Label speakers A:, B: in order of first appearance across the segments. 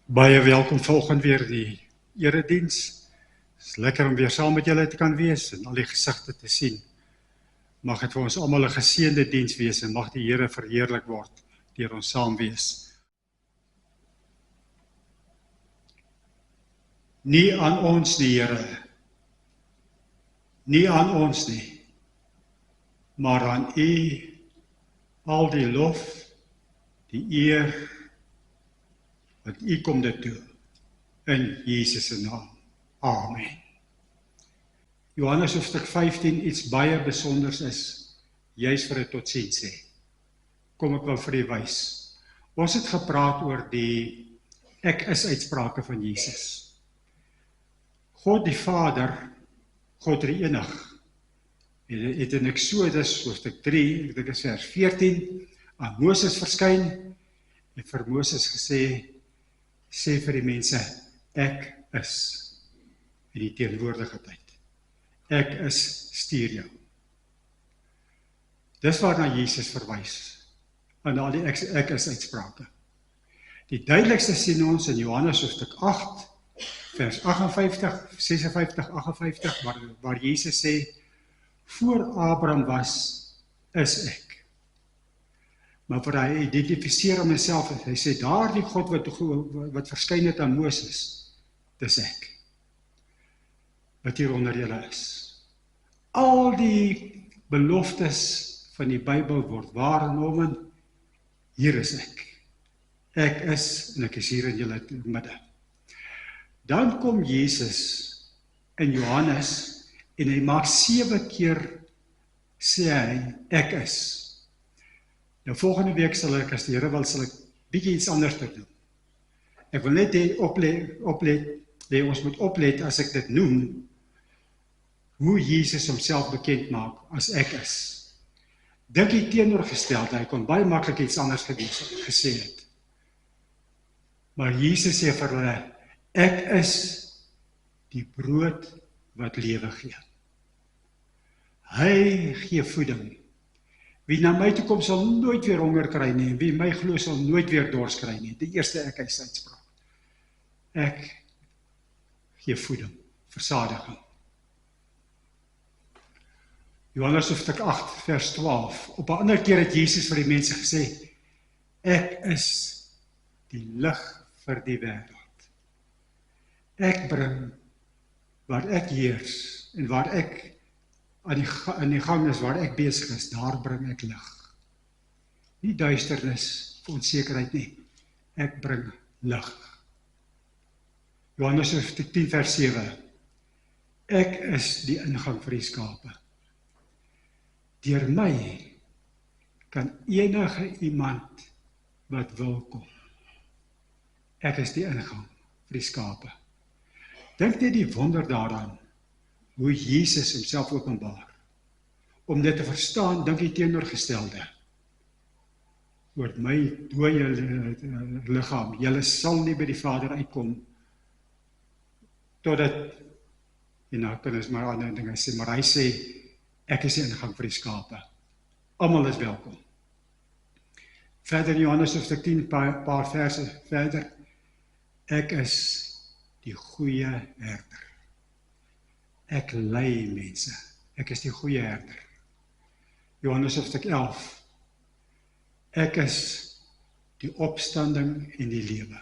A: Baie welkom vanoggend weer die erediens. Het is lekker om weer saam met julle te kan wees en al die gesigte te sien. Mag het vir ons almal 'n geseënde diens wees en mag die Here verheerlik word deur ons saam wees. Nie aan ons die Here, nie aan ons nie, maar aan U al die lof, die eer, wat U kom dit toe, in Jesus se naam. Amen. Johannes hoofstuk 15 iets baie besonders is, juis vir 'n totsiens sê. Kom ek wil vir u wys. Ons het gepraat oor die ek is uitsprake van Jesus. God die Vader, God drie-enig, het in Exodus hoofstuk 3, ek dink is vers 14, aan Moses verskyn en vir Moses gesê, sê vir die mense, ek is in die teenwoordige tyd. Ek is, stuur jou. Dis waarna Jesus verwys, aan al die ek is uitsprake. Die duidelikste sien ons in Johannes hoofstuk 8, vers 58, 56, 58, waar Jesus sê, voor Abraham was, is ek. Maar vir hy identifiseer homself, hy sê, daar die God wat verskyn het aan Moses, dis ek. Wat hier onder julle is. Al die beloftes van die Bybel word waargenomen, hier is ek. Ek is, en ek is hier in julle midde. Dan kom Jesus in Johannes, en hy maak 7 keer, sê hy, ek is. Nou volgende week sal ek, as die Here wil, sal ek bietjie iets anders te doen. Ek wil net ons moet oplet as ek dit noem, hoe Jesus homself bekend maak as ek is. Dink die teenoorgestelde, hy kon baie maklik iets anders gesê het. Maar Jesus sê vir hulle, ek is die brood wat lewe gee. Hy gee voeding. Wie na my toe kom sal nooit weer honger kry nie, en wie my glo sal nooit weer dors kry nie. Die eerste ek is uitspraak. Ek gee voeding, versadiging. Johannes hoofstuk 8 vers 12. Op 'n ander keer het Jesus vir die mense gesê, ek is die lig vir die wêreld. Ek bring waar ek heers en waar ek aan die gang is, waar ek besig is, daar bring ek lig. Nie duisternis, onsekerheid nie. Ek bring lig. Johannes hoofstuk 10 vers 7. Ek is die ingang vir die skape. Deur my kan enige iemand wat wil kom. Ek is die ingang vir die skape. Dink net die wonder daaraan, hoe Jesus homself openbaar. Om dit te verstaan, dink die teenoorgestelde. Oor my dooie liggaam, julle sal nie by die Vader uitkom, totdat, en nou kan ons maar ander dinge sê, maar hy sê, ek is die ingang vir die skape. Almal is welkom. Verder in Johannes hoofstuk 10, paar verse verder, ek is die goeie herder. Ek lei mense. Ek is die goeie herder. Johannes hoofstuk 11. Ek is die opstanding en die lewe.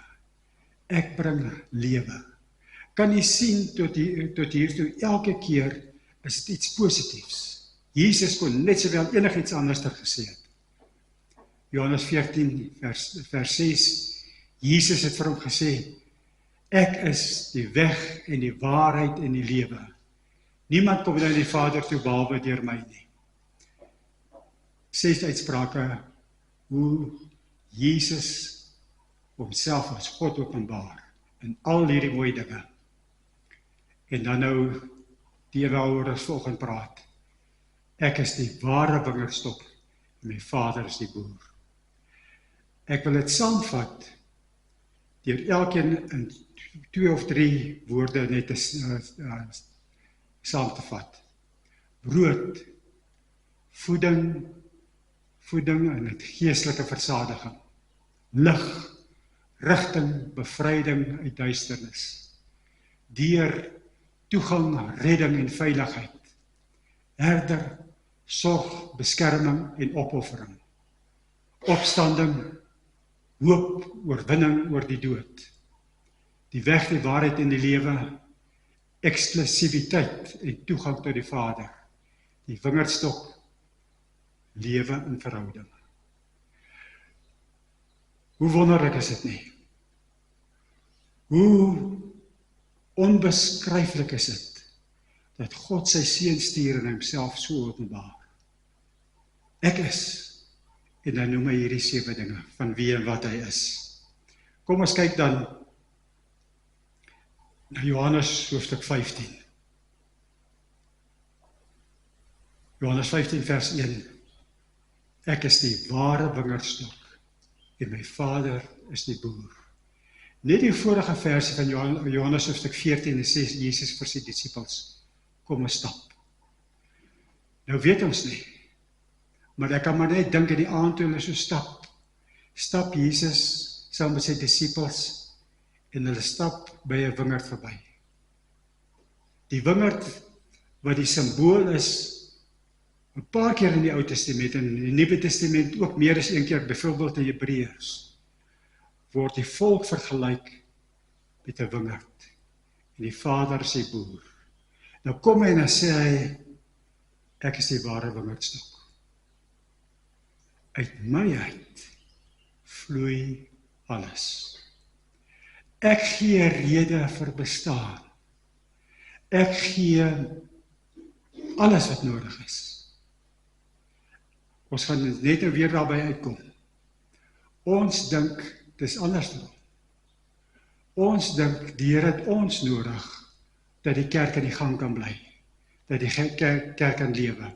A: Ek bring lewe. Kan jy sien tot hiertoe, elke keer is dit iets positiefs. Jesus kon net sowel enigiets anders gesê het. Johannes 14 vers 6. Jesus het vir hom gesê, ek is die weg en die waarheid en die lewe. Niemand kom na die Vader toe behalwe deur my nie. 6 uitsprake hoe Jesus homself as God openbaar in al hierdie mooi dinge. En dan nou die waaroor ons vanoggend praat. Ek is die ware wingerdstok en my Vader is die boer. Ek wil dit saamvat deur elkeen in 2 of 3 woorde net saam te vat. Brood, voeding en het geestelike versadiging. Lig, rigting, bevryding uit duisternis, deur toegang, redding en veiligheid, herder, sorg, beskerming en opoffering, opstanding, hoop, oorwinning oor die dood, die weg, die waarheid en die lewe, eksklusiwiteit en toegang tot die Vader, die wingerdstok, lewe in verhouding. Hoe wonderlik is dit nie? Hoe onbeskryflik is dit, dat God sy seun stuur en homself so openbaar. Ek is, en dan noem hy hierdie 7 dinge, van wie en wat hy is. Kom ons kyk dan na Johannes hoofstuk 15. Johannes 15 vers 1. Ek is die ware wingerdstok, en my Vader is die boer. Net die vorige versie van Johannes hoofstuk 14 en 6, Jesus vir sy disippels, kom ons stap. Nou weet ons nie, maar ek kan maar net dink in die aand toe hulle so stap Jesus saam met sy disippels, en hulle stap by 'n wingerd verby. Die wingerd wat die simbool is, 'n paar keer in die Ou Testament en in die Nuwe Testament ook meer as een keer, byvoorbeeld in Hebreërs, word die volk vergelyk met 'n wingerd en die Vader is die boer. Nou kom hy en dan sê hy, ek is die ware wingerdstok. Uit my uit vloei alles. Ek gee rede vir bestaan. Ek gee alles wat nodig is. Ons gaan net nou weer daarby uitkom. Ons dink, dis andersom. Ons dink, die Here het ons nodig, dat die kerk in die gang kan bly, dat die kerk kan lewe.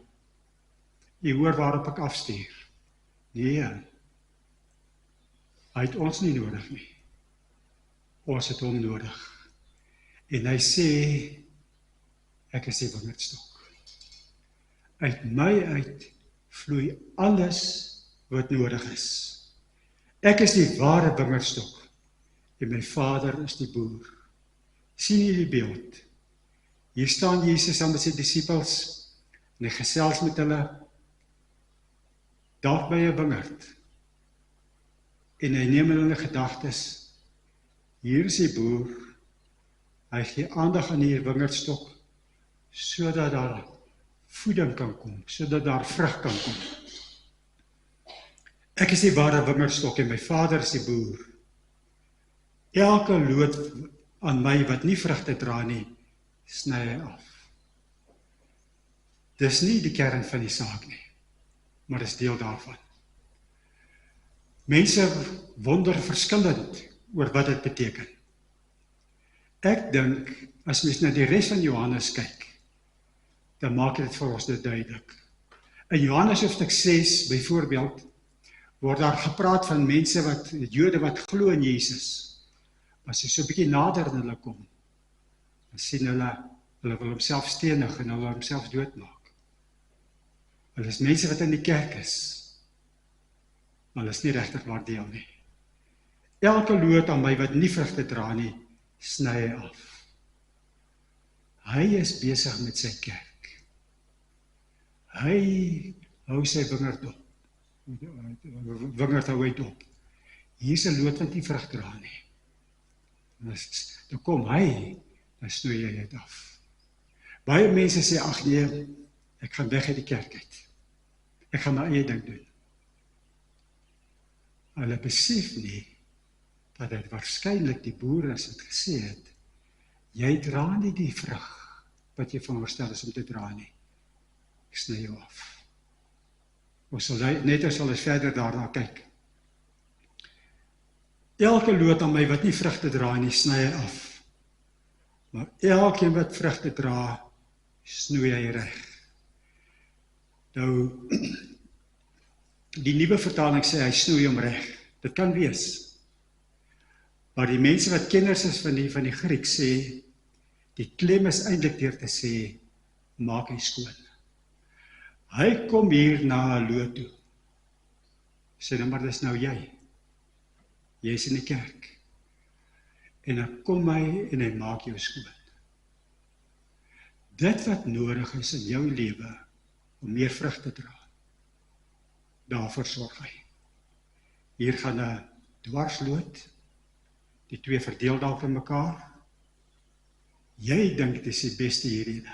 A: Jy hoor waarop ek afstuur. Nee, hy het ons nie nodig nie. Ons het hom nodig. En hy sê, ek is die wingerdstok. Uit my uit vloei alles wat nodig is. Ek is die ware wingerdstok, en my Vader is die boer. Sien jy die beeld? Hier staan Jesus saam met sy disippels, en hy gesels met hulle, dalk by 'n wingerd, en hy neem in hulle gedagtes, hier is die boer, hy gee aandag aan die wingerdstok, sodat daar voeding kan kom, sodat daar vrug kan kom. Ek is die ware wingerdstok en my Vader is die boer. Elke loot aan my wat nie vrugte dra nie, sny hy af. Dis nie die kern van die saak nie, maar dis deel daarvan. Mense wonder verskillend oor wat dit beteken. Ek dink, as mens na die res van Johannes kyk, dan maak dit vir ons dit duidelik. In Johannes hoofstuk 6, byvoorbeeld, word daar gepraat van mense Jode wat glo in Jesus. As jy so 'n bietjie nader aan hulle kom, dan sien hulle wil homself stenig en hulle wil homself doodmaak. Hulle is mense wat in die kerk is, maar hulle is nie regtig waar deel nie. Elke loot aan my wat nie vrugte dra nie, sny hy af. Hy is besig met sy kerk. Hy hou sy wingerd op. Wingerd hou hy op. Hier is 'n loot wat nie vrug dra nie. Dan kom hy, dan snoei hy dit af. Baie mense sê, ag nee, ek gaan weg uit die kerk uit. Ek gaan my eie ding doen. Hulle besef nie, dat dit waarskynlik die boer as het gesê het, jy dra nie die vrug, wat jy veronderstel is om te dra nie. Ek sny jou af. Ons sal net as ons verder daarna kyk. Elke loot aan my wat nie vrugte dra nie, sny hy af. Maar elkeen wat vrugte dra, snoei hy reg. Nou, die nuwe vertaling sê hy snoei hom reg. Dit kan wees. Maar die mense wat kenners is van die Griek sê, die klem is eintlik deur te sê, maak hy skoon. Hy kom hier na 'n loot toe. Sê dan maar, dis nou jy. Jy is in die kerk. en dan kom hy en hy maak jou skoon. Dit wat nodig is in jou lewe om meer vrug te dra, daarvoor sorg hy. Hier gaan 'n dwarsloot, die twee verdeel dalk in mekaar. Jy dink dit is die beste hierheen.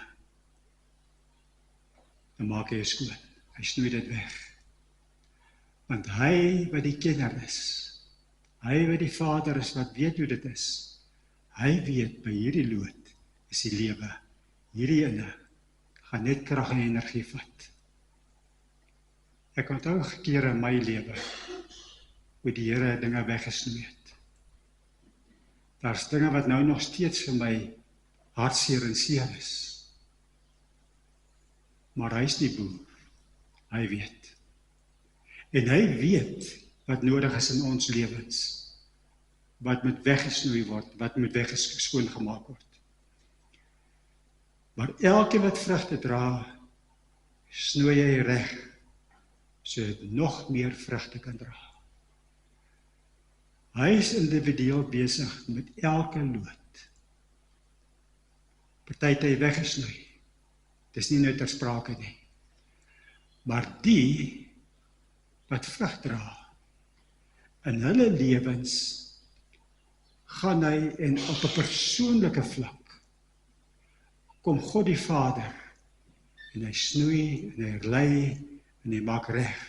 A: Dan maak hy skoon. Hy snoei dit weg. Want hy wat die kenner is, hy wat die Vader is, wat weet hoe dit is, hy weet by hierdie lood is die lewe. Hierdie ene gaan net krag en energie vat. Ek onthou gekeer in my lewe hoe die Here dinge weggesnoei het. Daar's dinge wat nou nog steeds vir my hartseer en seer is. Maar hy is die boer. Hy weet. En hy weet wat nodig is in ons lewens. Wat moet weggesnoei word, wat moet weggeskoon gemaak word. Maar elke wat vrugte dra, snoei hy reg, sodat hy nog meer vrugte kan dra. Hy is individueel besig met elke lood. Party het hy weggesnoei. Dis nie nou ter sprake nie. Maar die wat vrug dra, in hulle lewens gaan hy en op 'n persoonlike vlak kom God die Vader en hy snoei en hy lei en hy maak reg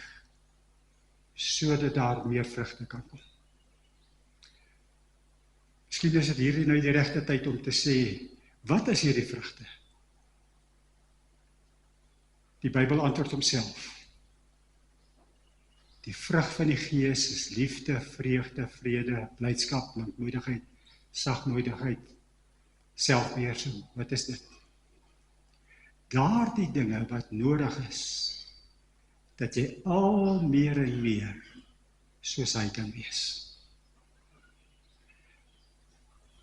A: sodat daar meer vrugte kan kom. Miskien is dit hierdie nou die regte tyd om te sê, wat is hierdie vrugte? Die Bybel antwoord homself. Die vrug van die Gees is liefde, vreugde, vrede, blydskap, lankmoedigheid, sagmoedigheid, selfbeheersing. Wat is dit? Daardie dinge wat nodig is, dat jy al meer en meer soos hy kan wees.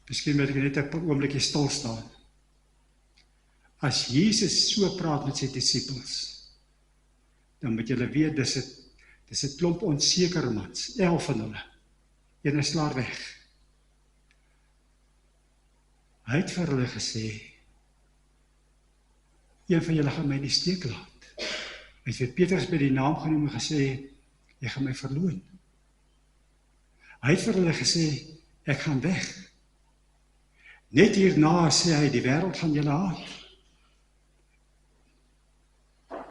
A: Miskien moet ek net 'n oombliekie stil staan. As Jesus so praat met sy disippels, dan moet julle weet, dis 'n klomp onsekere mans, 11 van hulle. Een is klaar weg. Hy het vir hulle gesê, een van julle gaan my in die steek laat. Hy het vir Petrus by die naam genoem en gesê, jy gaan my verloon. Hy het vir hulle gesê, ek gaan weg. Net hierna sê hy, die wêreld gaan julle haat.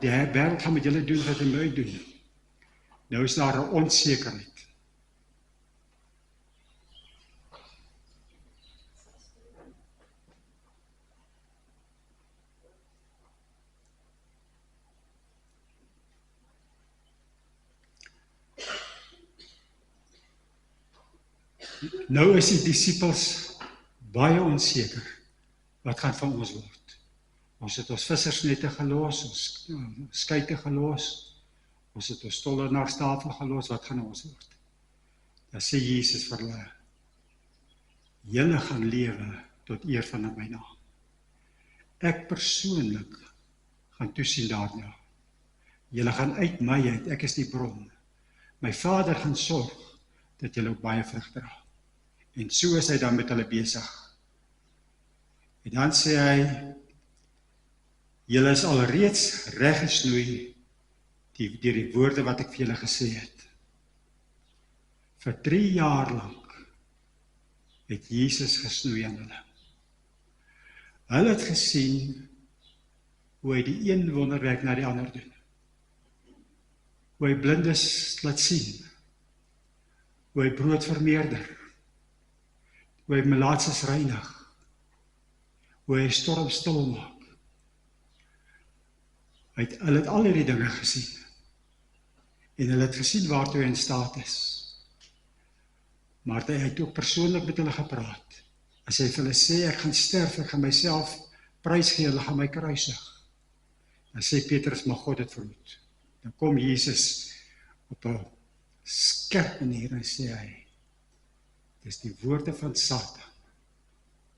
A: Die wêreld gaan met julle doen wat hy my doen. Nou is daar 'n onsekerheid. Nou is die disippels baie onseker. Wat gaan van ons word? Ons het ons vissersnette gelos, ons skeite gelos, ons het ons tollenaarstafel gelos, wat gaan ons word? Dan sê Jesus vir hulle, julle gaan lewe tot eer van my naam. Ek persoonlik gaan toesien daarna. Julle gaan uit my uit, ek is die bron. My Vader gaan sorg dat julle ook baie vrug dra. En so is hy dan met hulle besig. En dan sê hy, julle is alreeds reggesnoei deur die woorde wat ek vir julle gesê het. Vir 3 jaar lank het Jesus gesnoei aan hulle. Hulle het gesien hoe hy die een wonderwerk na die ander doen. Hoe hy blindes laat sien. Hoe hy brood vermeerder. Hoe hy melaatses reinig. Hoe hy storm stil maak. Hulle het al hierdie dinge gesien. En hulle het gesien waartoe hy in staat is. Maar hy het ook persoonlik met hulle gepraat. As hy vir hulle sê, ek gaan sterf, ek gaan myself prysgee, hulle gaan my kruisig. Dan sê Petrus, mag God dit verhoed. Dan kom Jesus op 'n skerp manier en sê hy, dis die woorde van Satan.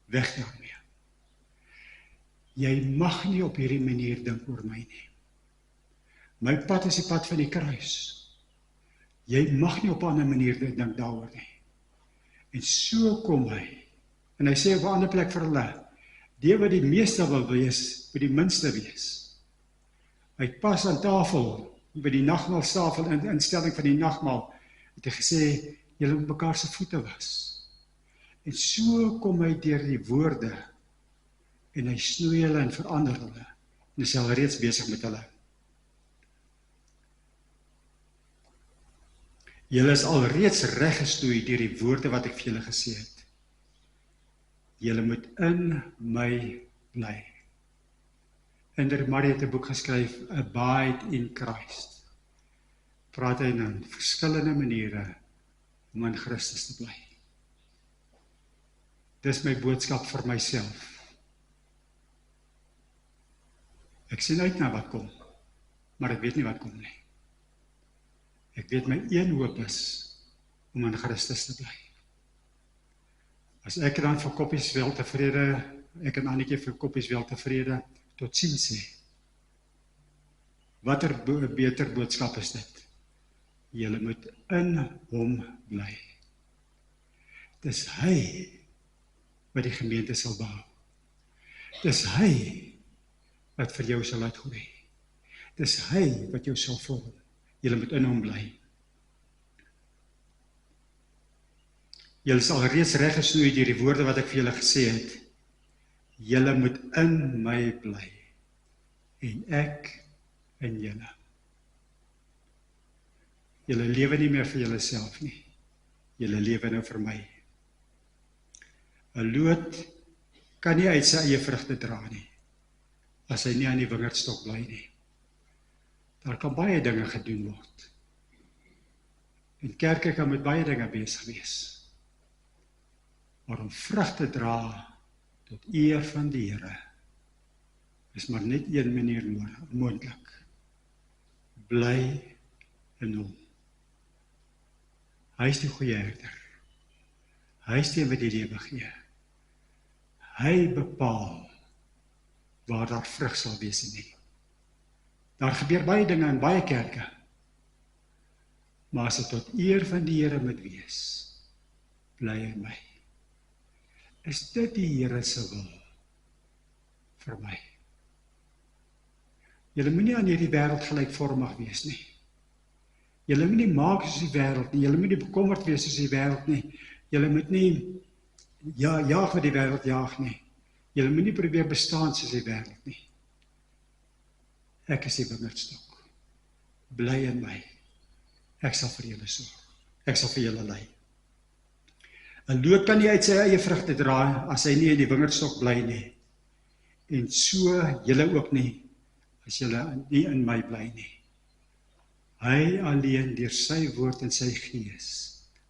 A: Weg daarmee. Jy mag nie op hierdie manier dink oor my nie. My pad is die pad van die kruis. Jy mag nie op 'n ander manier dink daaroor nie. En so kom hy En hy sê op 'n ander plek vir hulle, die wat die meeste wil wees, moet die minste wees. Hy het pas aan tafel, by die nagmaalstafel, in instelling van die nagmaal, het hy gesê, julle moet mekaar se voete was. En so kom hy deur die woorde, en hy snoei hulle en verander hulle, en is al reeds besig met hulle. Julle is al reeds reggestoei deur die woorde wat ek vir julle gesê het. Julle moet in my bly. Inder Marie het 'n boek geskryf, Abide in Christ. Praat hy in verskillende maniere om in Christus te bly. Dis my boodskap vir myself. Ek sien uit na wat kom, maar ek weet nie wat kom nie. Ek weet my een hoop is om in Christus te bly. As ek dan vir Koppies wel tevrede, ek en Annetjie vir Koppies wel tevrede, tot ziens sê. Wat 'n beter boodskap is dit? Julle moet in hom bly. Dis hy wat die gemeente sal bou. Dis hy wat vir jou sal laat groei. Dis hy wat jou sal vorm. Julle moet in hom bly. Julle is al reeds reggesnoei deur die woorde wat ek vir julle gesê het. Julle moet in my bly. En ek in julle. Julle lewe nie meer vir julleself nie. Julle lewe nou vir my. 'n Loot kan nie uit sy eie vrugte dra nie, as hy nie aan die wingerdstok bly nie. Daar kan baie dinge gedoen word. En kerke kan met baie dinge besig wees. Maar om vrug te dra tot eer van die Here, is maar net een manier moontlik. Bly in hom. Hy is die goeie herder. Hy is die wat die lewe gee. Hy bepaal waar daar vrug sal wees en nie. Daar gebeur baie dinge in baie kerke, maar as dit tot eer van die Here moet wees, bly in my. Is dit die Here se wil vir my? Julle moenie aan hierdie wêreld gelykvormig wees nie. Julle moet nie maak soos die wêreld nie. Julle moet nie bekommerd wees soos die wêreld nie. Julle moet nie jaag wat die wêreld jaag nie. Julle moet nie probeer bestaan soos die wêreld nie. Ek is die wingerdstok. Bly in my. Ek sal vir julle sorg. Ek sal vir julle lei. 'n Loot kan nie uit sy eie vrugte dra as hy nie in die wingerdstok bly nie. En so julle ook nie, as julle nie in my bly nie. Hy alleen deur sy woord en sy gees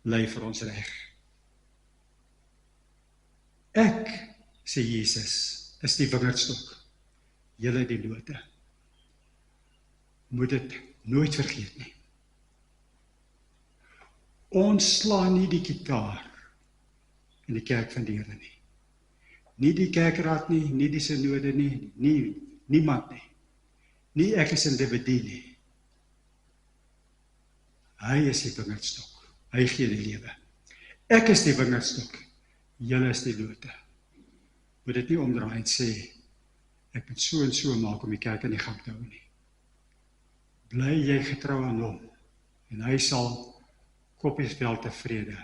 A: lei vir ons reg. Ek, sê Jesus, is die wingerdstok. Julle die lote. Moet dit nooit vergeet nie. Ons slaan nie die gitaar in die kerk van die Here nie. Nie die kerkraad nie, nie die synode nie, niemand nie. Nie ek is 'n individu nie. Hy is die wingerdstok. Hy gee die lewe. Ek is die wingerdstok. Julle is die lote. Moet dit nie omdraai en sê, ek moet so en so maak om die kerk in die gang te hou nie. Bly jy getrou aan hom, en hy sal Koppies wel tevrede,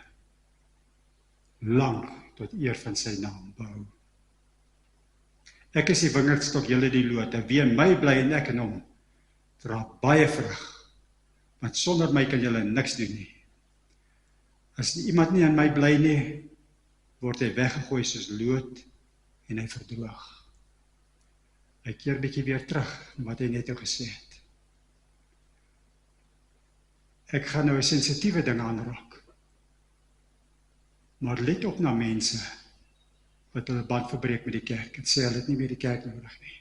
A: lang tot eer van sy naam bou. Ek is die wingerdstok, julle die lote. Wie in my bly en ek in hom, dra baie vrug, want sonder my kan julle niks doen nie. As iemand nie in my bly nie, word hy weggegooi soos lood en hy verdroog. Hy keer bietjie weer terug, wat hy net gesê het. Ek gaan nou 'n sensitiewe ding aanraak. Maar let op na mense wat hulle band verbreek met die kerk en sê hulle het nie meer die kerk nodig nie.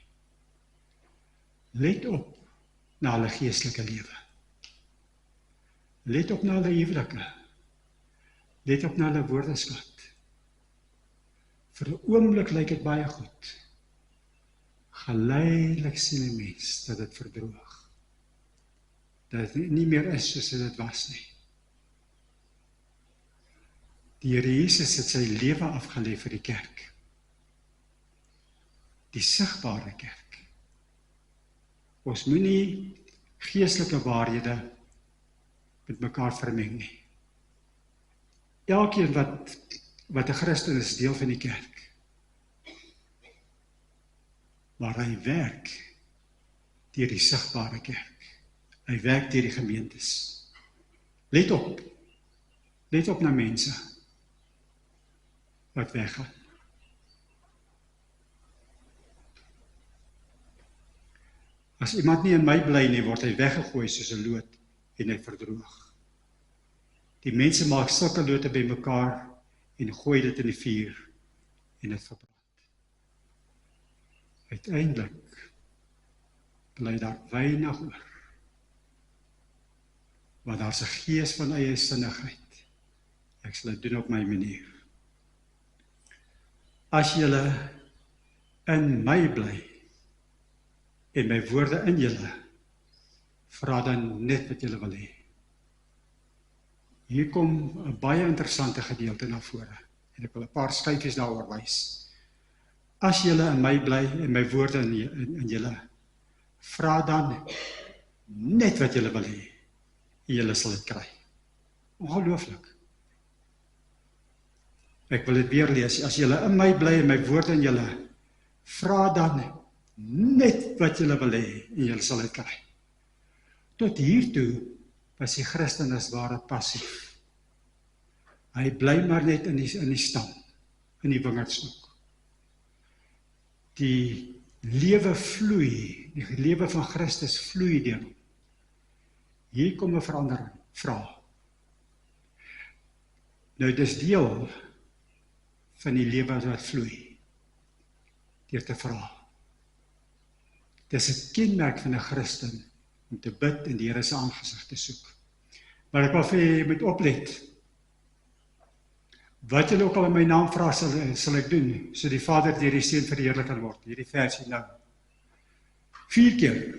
A: Let op na hulle geestelike lewe. Let op na hulle huwelike. Let op na hulle woordeskat. Vir 'n oomblik lyk dit baie goed. Geleidelik sien 'n mens dat dit verdroog. Dat dit nie meer is soos dit was nie. Die Here Jesus het sy lewe afgelê vir die kerk. Die sigbare kerk. Ons moenie geestelike waarhede met mekaar vermeng nie. Elkeen wat 'n Christen is, deel van die kerk. Maar hy werk deur die sigbare kerk. Hy werk deur die gemeentes. Let op na mense wat weggaan. As iemand nie in my bly nie, word hy weggegooi soos 'n loot en hy verdroog. Die mense maak sulke lote by mekaar en gooi dit in die vuur en dit verbrand. Uiteindelik bly daar weinig oor, want daar's 'n gees van eie sinnigheid. Ek sal dit doen op my manier. As julle in my bly en my woorde in julle, vra dan net wat julle wil hê. Hier kom 'n baie interessante gedeelte na vore en ek wil 'n paar skyfies daaroor wys. As julle in my bly en my woorde in julle, vra dan net wat julle wil hê en julle sal dit kry. Ongelooflik. Ek wil dit weer lees. As julle in my bly en my woorde in julle, vra dan net wat julle wil hê en julle sal dit kry. Tot hiertoe was die Christen as ware passief. Hy bly maar net in die stam, in die wingerdstok. Die lewe vloei, die lewe van Christus vloei deur hom. Hier kom 'n verandering, vra. Nou dis deel van die lewe wat vloei, deur te vra. Dis 'n kenmerk van 'n Christen, om te bid en die Here se aangesig te soek. Maar ek wil vir jy moet oplet. Wat julle ook al in my naam vra, sal ek doen, so die Vader deur die Seun verheerlik kan word. Hierdie versie nou. 4 keer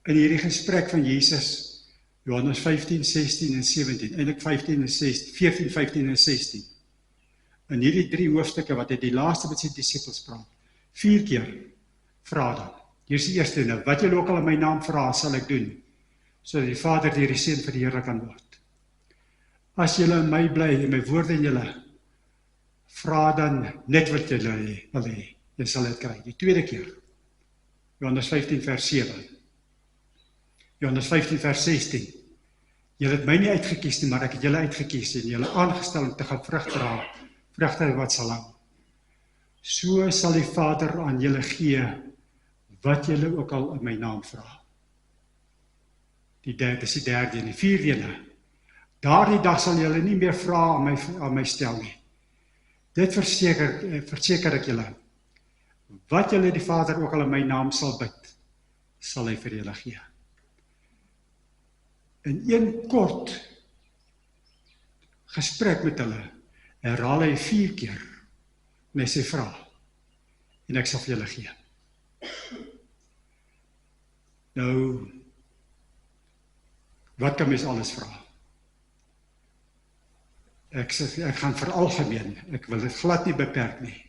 A: in hierdie gesprek van Jesus, Johannes 15, 16 en 17, eintlik 15 en 16, 14, 15 en 16. In hierdie 3 hoofstukke wat hy die laaste met sy disippels praat, 4 keer vra dan. Hier is die eerste nou, wat julle ook al in my naam vra, sal ek doen, sodat die Vader deur die Seun verheerlik kan word. As julle in my bly en my woorde in julle, vra dan net wat julle wil hê, jy sal dit kry. Die tweede keer, Johannes 15 vers 7, Johannes 15 vers 16, julle het my nie uitgekies nie, maar ek het julle uitgekies en julle aangestel om te gaan vrug dra, vrugte wat sal hou. So sal die Vader aan julle gee, wat julle ook al in my naam vra. Dis die derde en die vierde ene. Daardie dag sal julle nie meer vra aan my stel nie. Dit verseker ek julle. Wat julle die Vader ook al in my naam sal bid, sal hy vir julle gee. In een kort gesprek met hulle, herhaal hy 4 keer, en hy sê vra, en ek sal vir julle gee. Nou, wat kan mens alles vra? Ek gaan veralgemeen, ek wil dit glad nie beperk nie.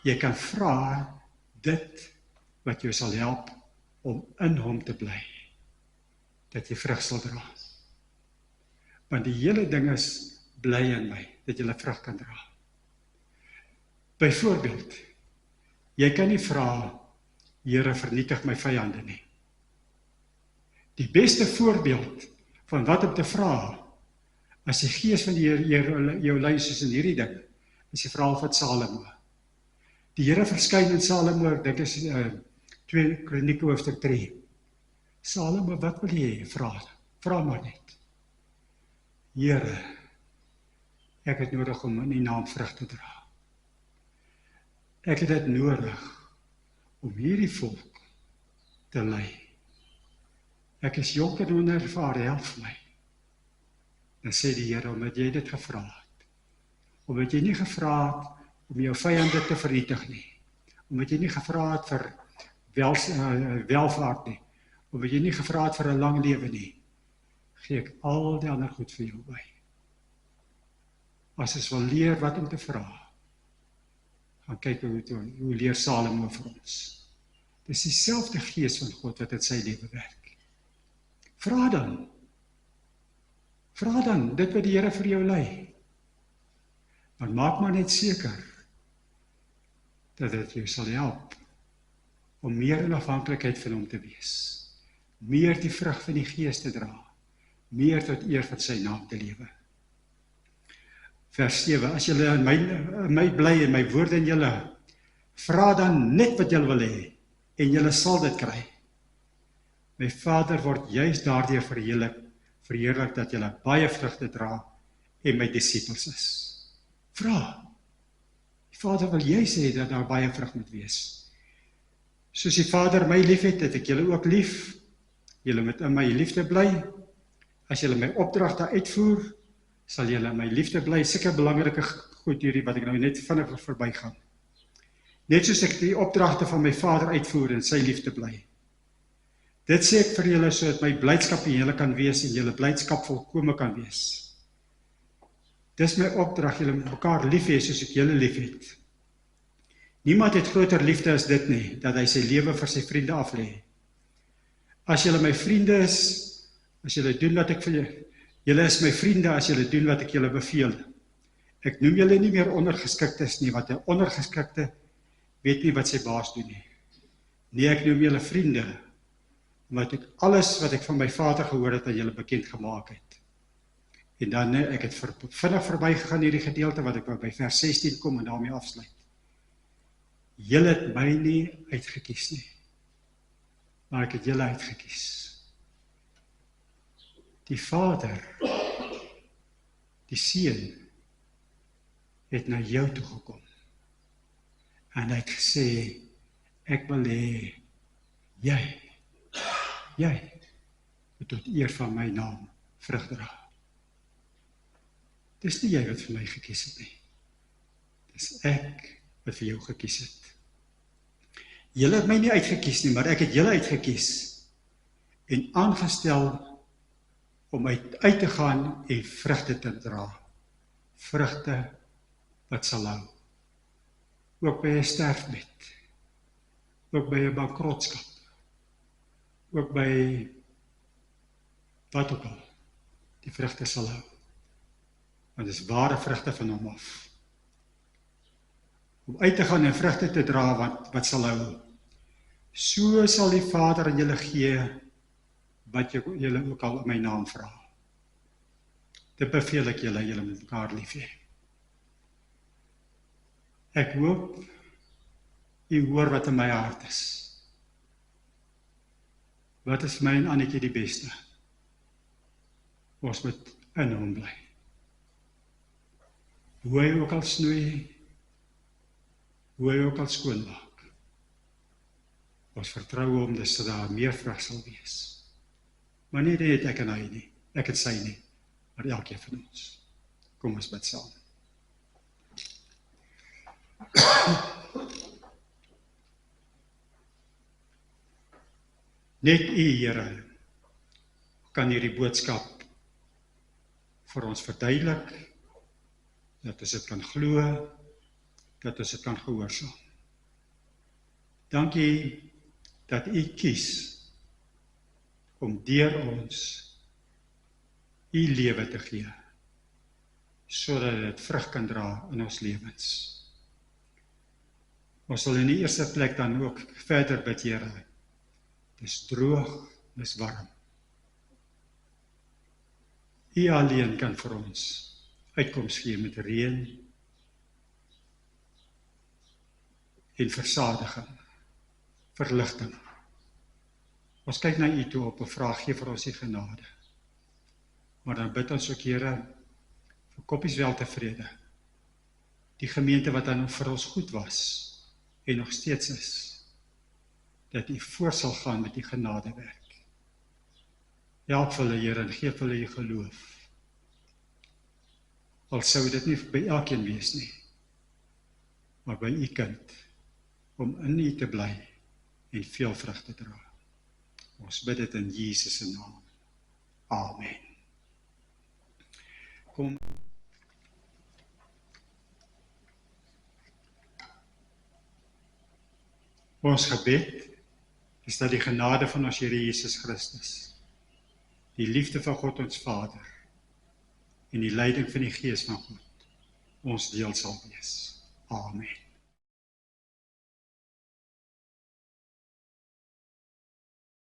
A: Jy kan vra dit wat jou sal help om in hom te bly, dat jy vrug sal dra. Want die hele ding is, bly in my, dat jy vrug kan dra. Byvoorbeeld, jy kan nie vra, Here vernietig my vyande nie. Die beste voorbeeld van wat om te vra, as die gees van die Here jou lei soos in hierdie ding, is die verhaal van Salomo. Die Here verskyn in Salomo, ek dink is 2 Kronieke hoofstuk 3. Salomo, wat wil jy hê? Vra maar net. Here, ek het nodig om in die naam vrug te dra. Ek het dit nodig om hierdie volk te lei. Ek is jonk en onervare, help my. Dan sê die Here, omdat jy dit gevra het. Omdat jy nie gevra het om jou vyande te vernietig nie. Omdat jy nie gevra het vir welvaart nie. Omdat jy nie gevra het vir 'n lang lewe nie. Gee ek al die ander goed vir jou by. as ons wil leer wat om te vra, gaan kyk hoe leer Salomo vir ons. Dis dieselfde gees van God wat in sy lewe werk. Vra dan dit wat die Here vir jou lei. Maar maak maar net seker dat dit jou sal help om meer in afhanklikheid van hom te wees, meer die vrug van die Gees te dra, meer tot eer van sy naam te lewe. Vers 7, as julle in my bly en my woorde in julle, vra dan net wat julle wil hê, en julle sal dit kry. My Vader word juis daardeur verheerlik dat julle baie vrugte dra en my disippels is. Vra. Die Vader wil juis hê dat daar baie vrug moet wees. Soos die Vader my lief het ek julle ook lief. Julle moet in my liefde bly. As julle my opdragte uitvoer, sal julle in my liefde bly. Sulke belangrike goed hierdie wat ek nou net vinnig verbygaan. Net soos ek die opdragte van my Vader uitvoer en sy liefde bly. Dit sê ek vir julle sodat my blydskap in julle kan wees en julle blydskap volkome kan wees. Dis my opdrag, julle moet mekaar lief hê soos ek julle lief het. Niemand het groter liefde as dit nie, dat hy sy lewe vir sy vriende aflê. As julle my vriende is, as julle doen wat ek vir julle is my vriende as julle doen wat ek julle beveel. Ek noem julle nie meer ondergeskiktes nie, want 'n ondergeskikte weet nie wat sy baas doen nie. Nee, ek noem julle vriende, omdat ek alles wat ek van my Vader gehoor het aan julle bekend gemaak het. En dan, ek het vinnig verbygegaan hierdie gedeelte, wat ek by vers 16 kom en daarmee afsluit. Julle het my nie uitgekies nie, maar ek het julle uitgekies. Die Vader, die Seun, het na jou toe gekom. En hy het gesê, ek wil hê, jy, moet tot eer van my naam vrug dra. Dis nie jy wat vir my gekies het nie. Dis ek wat vir jou gekies het. Julle het my nie uitgekies nie, maar ek het julle uitgekies en aangestel om uit te gaan en vrugte te dra. Vrugte wat sal hou. Ook by 'n sterfbed. Ook by 'n bankrotskap. Ook by wat ook al. Die vrugte sal hou. Want dit is ware vrugte van hom af. Om uit te gaan en vrugte te dra wat sal hou. So sal die Vader aan julle gee wat julle ook al in my naam vra. Dit beveel ek julle moet mekaar lief hê. Ek hoop, u hoor wat in my hart is. Wat is my en Annetjie die beste? Ons moet in hom bly. Hoe hy ook al snoei, hoe hy ook al skoonmaak. Ons vertrou hom, dis dat daar meer vrug sal wees. Maar nie net ek en hy nie, ek en sy nie, maar elkeen van ons. Kom ons bid saam. Net u, Here, kan hierdie boodskap vir ons verduidelik, dat ons dit kan glo, dat ons dit kan gehoorsaam. Dankie dat u kies om deur ons u lewe te gee, sodat dit vrug kan dra in ons lewens. Ons sal in die eerste plek dan ook verder bid, Here. Dis droog, dis warm. U alleen kan vir ons uitkoms gee met reën en versadiging, verligting. Ons kyk na u toe op en vra, gee vir ons die genade. Maar dan bid ons ook, Here, vir Koppies weltevrede. Die gemeente wat dan vir ons goed was en nog steeds is, dat u voor sal gaan met die genadewerk. Help hulle, Here, en geef hulle u geloof. Al sou dit nie by elkeen wees nie, maar by u kind, om in u te bly en veel vrug te dra. Ons bid dit in Jesus se naam. Amen. Kom. Ons gebed is dat die genade van ons Here Jesus Christus, die liefde van God ons Vader en die leiding van die Gees van God ons deel sal wees. Amen.